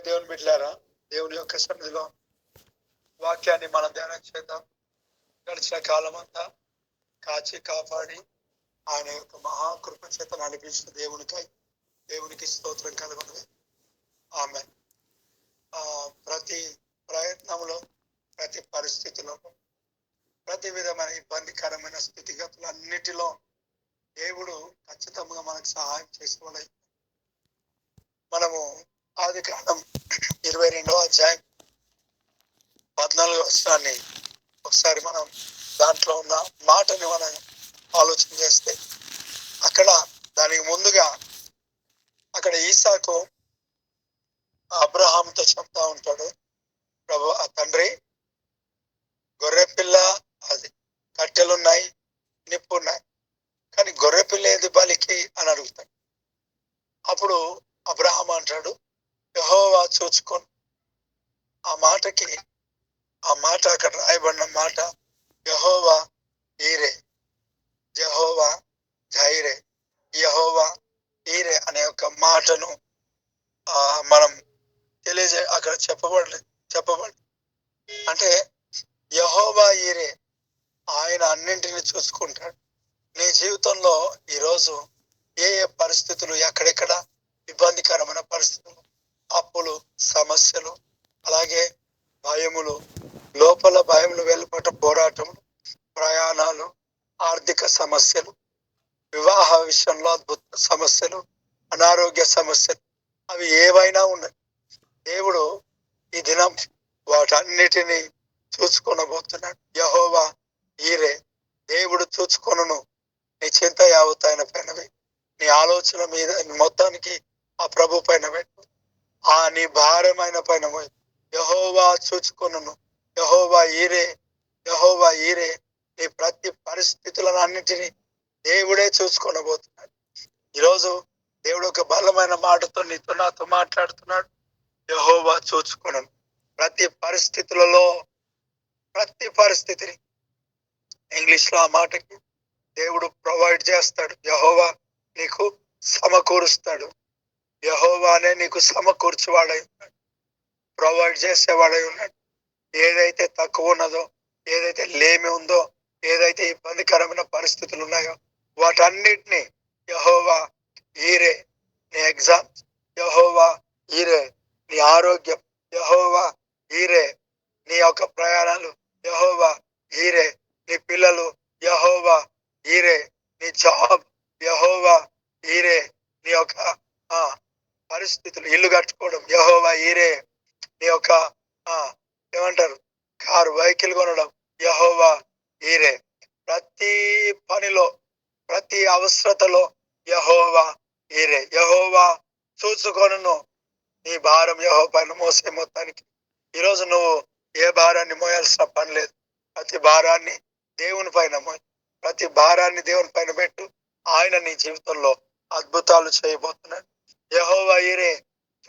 దేవుని బిడ్డలారా, దేవుని యొక్క సన్నిధిలో వాక్యాన్ని మనం ధ్యానం చేద్దాం. గడిచిన కాలం అంతా కాచి కాపాడి ఆయన యొక్క మహాకృప చేత నడిపించిన దేవునికి స్తోత్రం కలుగుతుంది. ఆమె ప్రతి ప్రయత్నంలో, ప్రతి పరిస్థితిలో, ప్రతి విధమైన ఇబ్బందికరమైన స్థితిగతులన్నిటిలో దేవుడు ఖచ్చితంగా మనకు సహాయం చేసుకోవాలి. మనము ఆదికాండం 22వ అధ్యాయం 14వ వచనాన్ని ఒకసారి మనం దాంట్లో ఉన్న మాటని మనం ఆలోచన చేస్తే, అక్కడ దానికి ముందుగా అక్కడ ఈసాకు అబ్రహాంతో చెప్తా ఉంటాడు, ప్రభు ఆ తండ్రి, గొర్రెపిల్ల అది కట్టెలున్నాయి, నిప్పున్నాయి, కానీ గొర్రెపిల్ల ఏది బలికి అని అడుగుతాడు. అప్పుడు అబ్రహాం అంటాడు, యెహోవా చూచుకొని. ఆ మాట అక్కడ రాయబడిన మాట యెహోవా ఈరే, యెహోవా జైరే, యెహోవా ఈరే అనే ఒక మాటను మనం అక్కడ చెప్పబడి అంటే యెహోవా ఈరే, ఆయన అన్నింటినీ చూసుకుంటాడు. నీ జీవితంలో ఈరోజు ఏ పరిస్థితులు, ఎక్కడెక్కడ ఇబ్బందికరమైన పరిస్థితులు, అప్పులు, సమస్యలు, అలాగే భయములు, లోపల భయములు, వెలుపట పోరాటములు, ప్రయాణాలు, ఆర్థిక సమస్యలు, వివాహ విషయంలో అద్భుత సమస్యలు, అనారోగ్య సమస్యలు, అవి ఏవైనా ఉన్నాయి, దేవుడు ఈ దినం వాటన్నిటినీ చూసుకొనబోతున్నాడు. యెహోవా ఈరే, దేవుడు చూసుకొనును. నీ చింత యావత్తు ఆయన పైనవి, నీ ఆలోచన మీద మొత్తానికి ఆ ప్రభు పైన పెట్టు. నీ భారమైన పైన యెహోవా చూచుకొనును. యెహోవా ఈరే, యెహోవా ఈరే. నీ ప్రతి పరిస్థితులను అన్నిటినీ దేవుడే చూసుకొనబోతున్నాడు. ఈరోజు దేవుడు ఒక బలమైన మాటతో నీతో నాతో మాట్లాడుతున్నాడు. యెహోవా చూచుకొనును. ప్రతి పరిస్థితులలో, ప్రతి పరిస్థితిని, ఇంగ్లీష్ లో ఆ మాటకి దేవుడు ప్రొవైడ్ చేస్తాడు. యెహోవా నీకు సమకూరుస్తాడు. యెహోవానే నీకు సమకూర్చేవాడై ఉన్నాడు, ప్రొవైడ్ చేసేవాడై ఉన్నాడు. ఏదైతే తక్కువ ఉన్నదో, ఏదైతే లేమి ఉందో, ఏదైతే ఇబ్బందికరమైన పరిస్థితులు ఉన్నాయో వాటన్నిటినీ యెహోవా ఈరే. నీ ఎగ్జామ్ యెహోవా ఈరే, నీ ఆరోగ్యం యెహోవా ఈరే, నీ యొక్క ప్రయాణాలు యెహోవా ఈరే, నీ పిల్లలు యెహోవా ఈరే, నీ జాబ్ యెహోవా ఈరే, నీ యొక్క పరిస్థితులు, ఇల్లు కట్టుకోవడం యెహోవా ఈరే, నీ యొక్క ఏమంటారు కారు, వెహికల్ కొనడం యెహోవా ఈరే. ప్రతి పనిలో, ప్రతి అవసరతలో యెహోవా ఈరే. యెహోవా చూసుకొనును. నీ భారం యెహోవా పైన మోసే మొత్తానికి. ఈరోజు నువ్వు ఏ భారాన్ని మోయాల్సిన పని లేదు. ప్రతి భారాన్ని దేవుని పైన మోయి, ప్రతి భారాన్ని దేవుని పైన పెట్టు. ఆయన నీ జీవితంలో అద్భుతాలు చేయబోతున్నాడు. యెహోవా ఈరే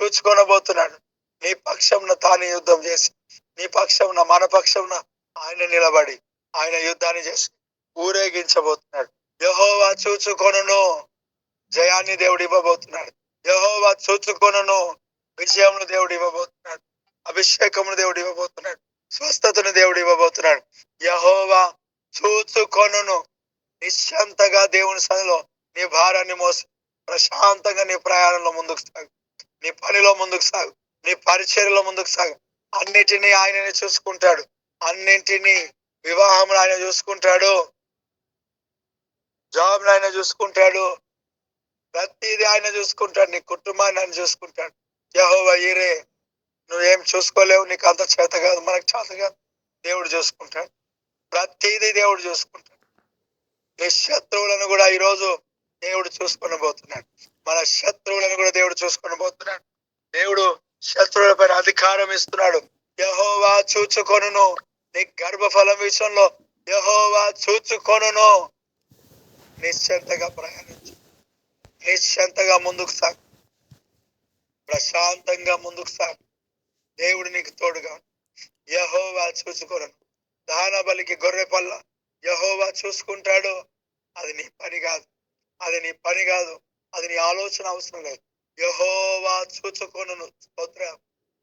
చూచుకొనబోతున్నాడు. నీ పక్షంన తాను యుద్ధం చేసి, నీ పక్షంన, మన పక్షంన ఆయన నిలబడి, ఆయన యుద్ధాన్ని చేసి ఊరేగించబోతున్నాడు. యెహోవా చూచుకొనును. జయాన్ని దేవుడు ఇవ్వబోతున్నాడు. యెహోవా చూచుకొనును. విజయమును దేవుడు ఇవ్వబోతున్నాడు. అభిషేకమును దేవుడు ఇవ్వబోతున్నాడు. స్వస్థతను దేవుడు ఇవ్వబోతున్నాడు. యెహోవా చూచుకొనును. నిశ్చంతగా దేవుని సన్నిధిలో నీ భారాన్ని మోసి ప్రశాంతంగా నీ ప్రయాణంలో ముందుకు సాగు, నీ పనిలో ముందుకు సాగు, నీ పరిచర్యలో ముందుకు సాగు. అన్నిటినీ ఆయననే చూసుకుంటాడు. అన్నింటినీ, వివాహమును ఆయన చూసుకుంటాడు, జాబ్ ఆయన చూసుకుంటాడు, ప్రతిదీ ఆయన చూసుకుంటాడు. నీ కుటుంబాన్ని ఆయన చూసుకుంటాడు. యెహోవా ఈరే. నువ్వేం చూసుకోలేవు, నీకు అంత చేత కాదు, మనకు చేత కాదు. దేవుడు చూసుకుంటాడు. ప్రతిదీ దేవుడు చూసుకుంటాడు. నీ శత్రువులను కూడా ఈరోజు దేవుడు చూసుకొని పోతున్నాడు. మన శత్రువులను కూడా దేవుడు చూసుకొని పోతున్నాడు. దేవుడు శత్రువుల పైన అధికారం ఇస్తున్నాడు. యెహోవా చూచుకొనును. నీ గర్భఫలం విషయంలో యెహోవా చూచుకొనును. నిశ్చంతగా ప్రయాణించు, నిశ్చంతగా ముందుకు సాగు, ప్రశాంతంగా ముందుకు సాగు. దేవుడు నీకు తోడుగా. యెహోవా చూచుకొనును. దాన బలికి గొర్రె పల్ల యెహోవా చూసుకుంటాడు. అది నీ పని కాదు, అది నీ పని కాదు, అది నీ ఆలోచన అవసరం లేదు. యెహోవా చూచుకొనును. స్తోత్రం.